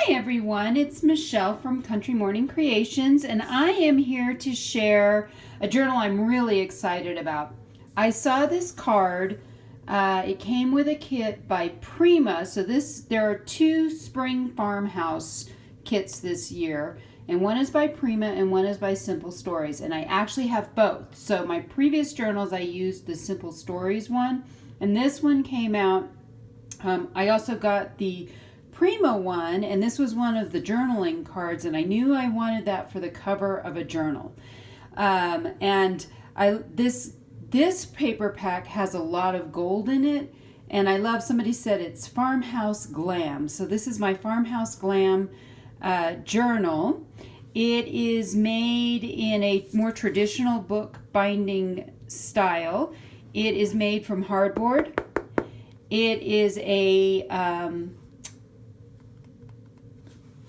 Hi everyone, it's Michelle from Country Morning Creations, and I am here to share a journal I'm really excited about. I saw this card. It came with a kit by Prima. So there are two spring farmhouse kits this year, and one is by Prima and one is by Simple Stories, and I actually have both. So my previous journals I used the Simple Stories one, and this one came out. I also got the Prima one, and this was one of the journaling cards, and I knew I wanted that for the cover of a journal. This paper pack has a lot of gold in it, and I love, somebody said it's Farmhouse Glam. So this is my Farmhouse Glam journal. It is made in a more traditional book binding style. It is made from hardboard. It is a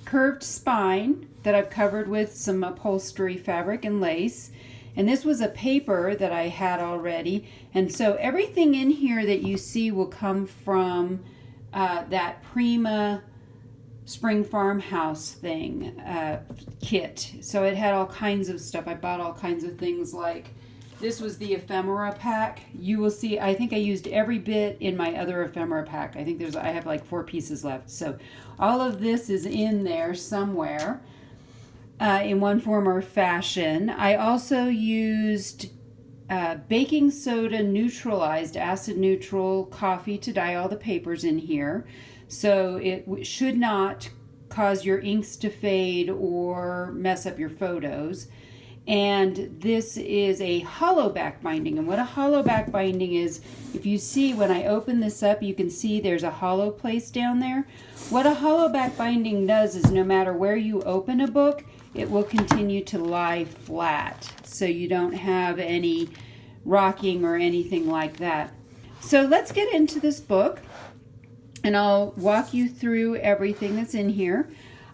curved spine that I've covered with some upholstery fabric and lace. And this was a paper that I had already. And so everything in here that you see will come from that Prima Spring Farmhouse thing kit. So it had all kinds of stuff. I bought all kinds of things, like this was the ephemera pack. You will see, I think I used every bit in my other ephemera pack. I think I have like 4 pieces left. So all of this is in there somewhere in one form or fashion. I also used baking soda neutralized, acid neutral coffee to dye all the papers in here. So it should not cause your inks to fade or mess up your photos. And this is a hollow back binding. And what a hollow back binding is, if you see when I open this up, you can see there's a hollow place down there. What a hollow back binding does is no matter where you open a book, it will continue to lie flat. So you don't have any rocking or anything like that. So let's get into this book, and I'll walk you through everything that's in here.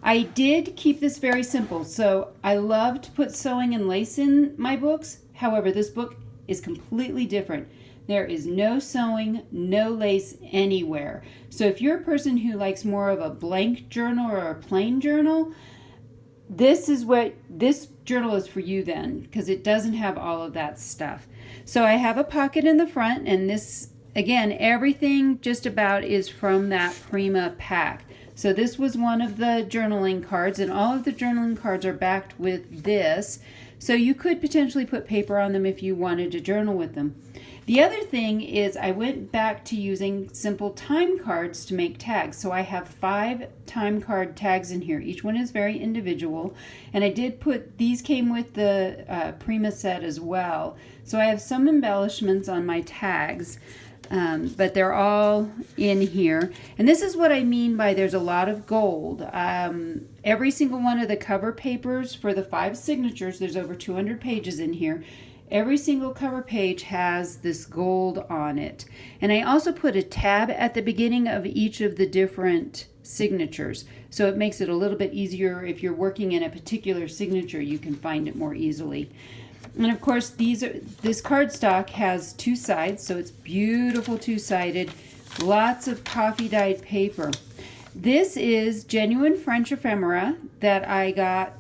I did keep this very simple. So I love to put sewing and lace in my books. However, this book is completely different. There is no sewing, no lace anywhere. So if you're a person who likes more of a blank journal or a plain journal, this journal is for you then, because it doesn't have all of that stuff. So I have a pocket in the front, and this, again, everything just about is from that Prima pack. So this was one of the journaling cards, and all of the journaling cards are backed with this. So you could potentially put paper on them if you wanted to journal with them. The other thing is I went back to using simple time cards to make tags. So I have 5 time card tags in here. Each one is very individual. And I did put, these came with the Prima set as well. So I have some embellishments on my tags. But they're all in here. And this is what I mean by there's a lot of gold. Every single one of the cover papers for the 5 signatures, there's over 200 pages in here. Every single cover page has this gold on it. And I also put a tab at the beginning of each of the different signatures. So it makes it a little bit easier if you're working in a particular signature, you can find it more easily. And of course, this cardstock has 2 sides, so it's beautiful 2-sided, lots of coffee dyed paper. This is genuine French ephemera that I got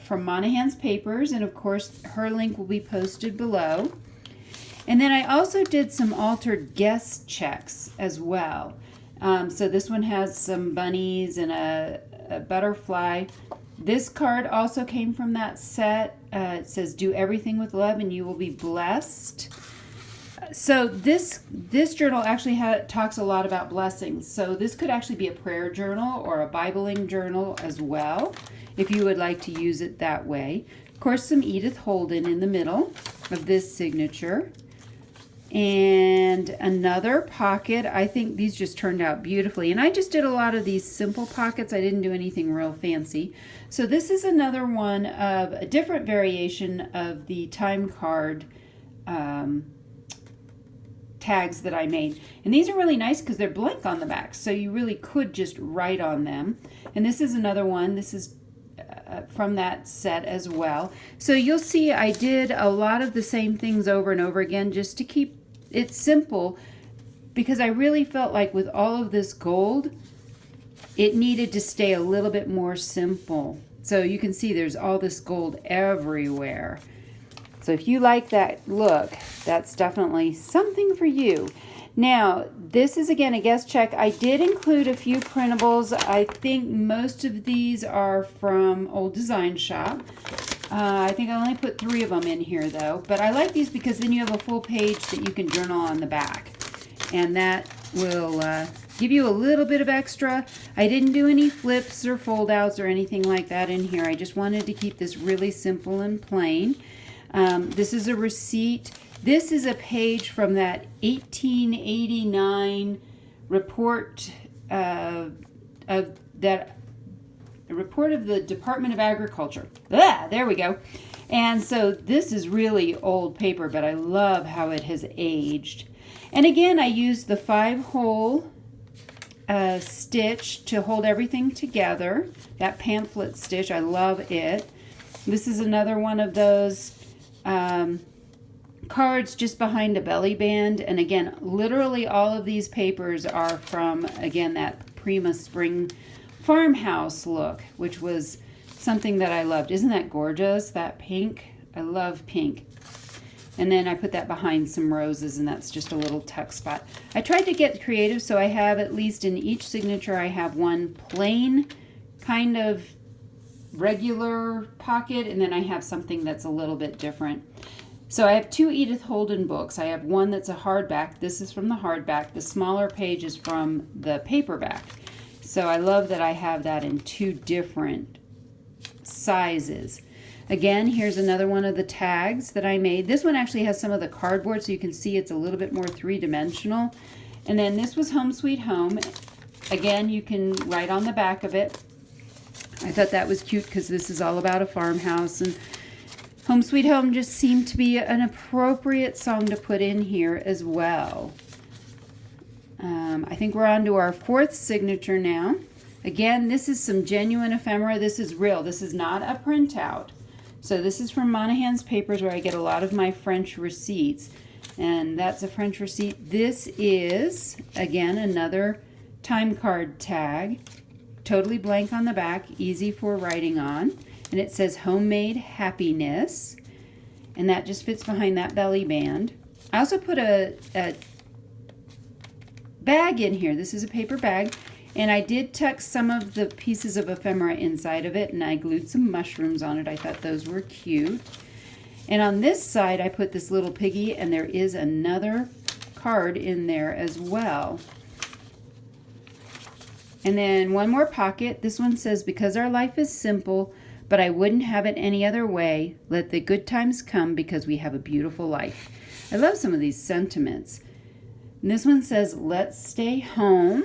from Monahan's Papers, and of course her link will be posted below. And then I also did some altered guest checks as well. So this one has some bunnies and a butterfly. This card also came from that set. It says, "Do everything with love and you will be blessed." So this journal actually talks a lot about blessings. So this could actually be a prayer journal or a Bibling journal as well, if you would like to use it that way. Of course, some Edith Holden in the middle of this signature. And another pocket. I think these just turned out beautifully. And I just did a lot of these simple pockets. I didn't do anything real fancy. So this is another one of a different variation of the time card tags that I made. And these are really nice because they're blank on the back. So you really could just write on them. And this is another one. This is from that set as well. So you'll see I did a lot of the same things over and over again just to keep it simple, because I really felt like with all of this gold, it needed to stay a little bit more simple. So you can see there's all this gold everywhere. So if you like that look, that's definitely something for you. Now, this is again a guest check. I did include a few printables. I think most of these are from Old Design Shop. I think I only put 3 of them in here though. But I like these because then you have a full page that you can journal on the back. And that will give you a little bit of extra. I didn't do any flips or fold outs or anything like that in here. I just wanted to keep this really simple and plain. This is a receipt. This is a page from that 1889 report of the Department of Agriculture. There we go. And so this is really old paper, but I love how it has aged. And again, I used the 5-hole stitch to hold everything together. That pamphlet stitch, I love it. This is another one of those cards just behind a belly band. And again, literally all of these papers are from, again, that Prima Spring Farmhouse look, which was something that I loved. Isn't that gorgeous, that pink? I love pink. And then I put that behind some roses, and that's just a little tuck spot. I tried to get creative, so I have at least in each signature, I have one plain kind of regular pocket, and then I have something that's a little bit different. So I have 2 Edith Holden books. I have one that's a hardback. This is from the hardback. The smaller page is from the paperback. So I love that I have that in 2 different sizes. Again, here's another one of the tags that I made. This one actually has some of the cardboard, so you can see it's a little bit more 3-dimensional. And then this was Home Sweet Home. Again, you can write on the back of it. I thought that was cute because this is all about a farmhouse, and Home Sweet Home just seemed to be an appropriate song to put in here as well. I think we're on to our 4th signature now. Again, this is some genuine ephemera. This is real. This is not a printout. So this is from Monahan's Papers, where I get a lot of my French receipts. And that's a French receipt. This is, again, another time card tag. Totally blank on the back, easy for writing on. And it says Homemade Happiness. And that just fits behind that belly band. I also put a bag in here. This is a paper bag. And I did tuck some of the pieces of ephemera inside of it, and I glued some mushrooms on it. I thought those were cute. And on this side, I put this little piggy, and there is another card in there as well. And then one more pocket. This one says, because our life is simple, but I wouldn't have it any other way. Let the good times come because we have a beautiful life. I love some of these sentiments. And this one says, let's stay home.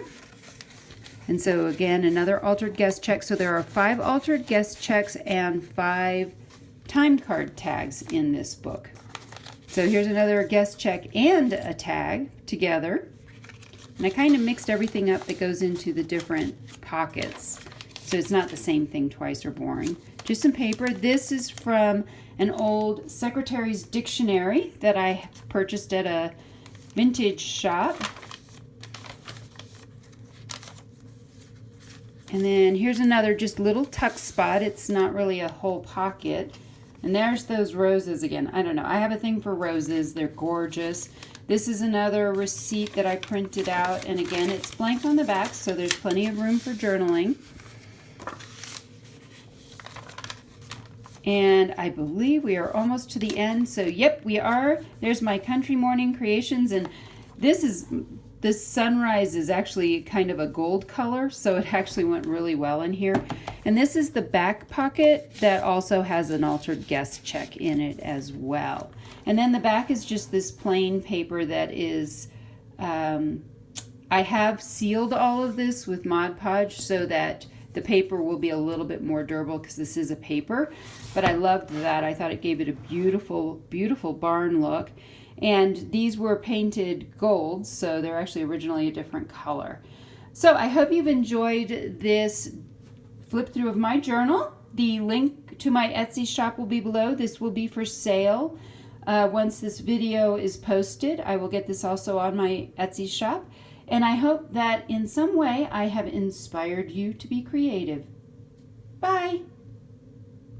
And so again, another altered guest check. So there are 5 altered guest checks and 5 time card tags in this book. So here's another guest check and a tag together. And I kind of mixed everything up that goes into the different pockets. So it's not the same thing twice or boring. Just some paper. This is from an old Secretary's Dictionary that I purchased at a vintage shop. And then here's another just little tuck spot. It's not really a whole pocket. And there's those roses again. I don't know. I have a thing for roses. They're gorgeous. This is another receipt that I printed out. And again, it's blank on the back, so there's plenty of room for journaling. And I believe we are almost to the end. So yep, we are. There's my Country Morning Creations. And this sunrise is actually kind of a gold color, so it actually went really well in here. And this is the back pocket that also has an altered guest check in it as well. And then the back is just this plain paper that is, I have sealed all of this with Mod Podge so that the paper will be a little bit more durable because this is a paper. But I loved that. I thought it gave it a beautiful, beautiful barn look. And these were painted gold, so they're actually originally a different color. So I hope you've enjoyed this flip through of my journal. The link to my Etsy shop will be below. This will be for sale. Once this video is posted, I will get this also on my Etsy shop. And I hope that in some way I have inspired you to be creative.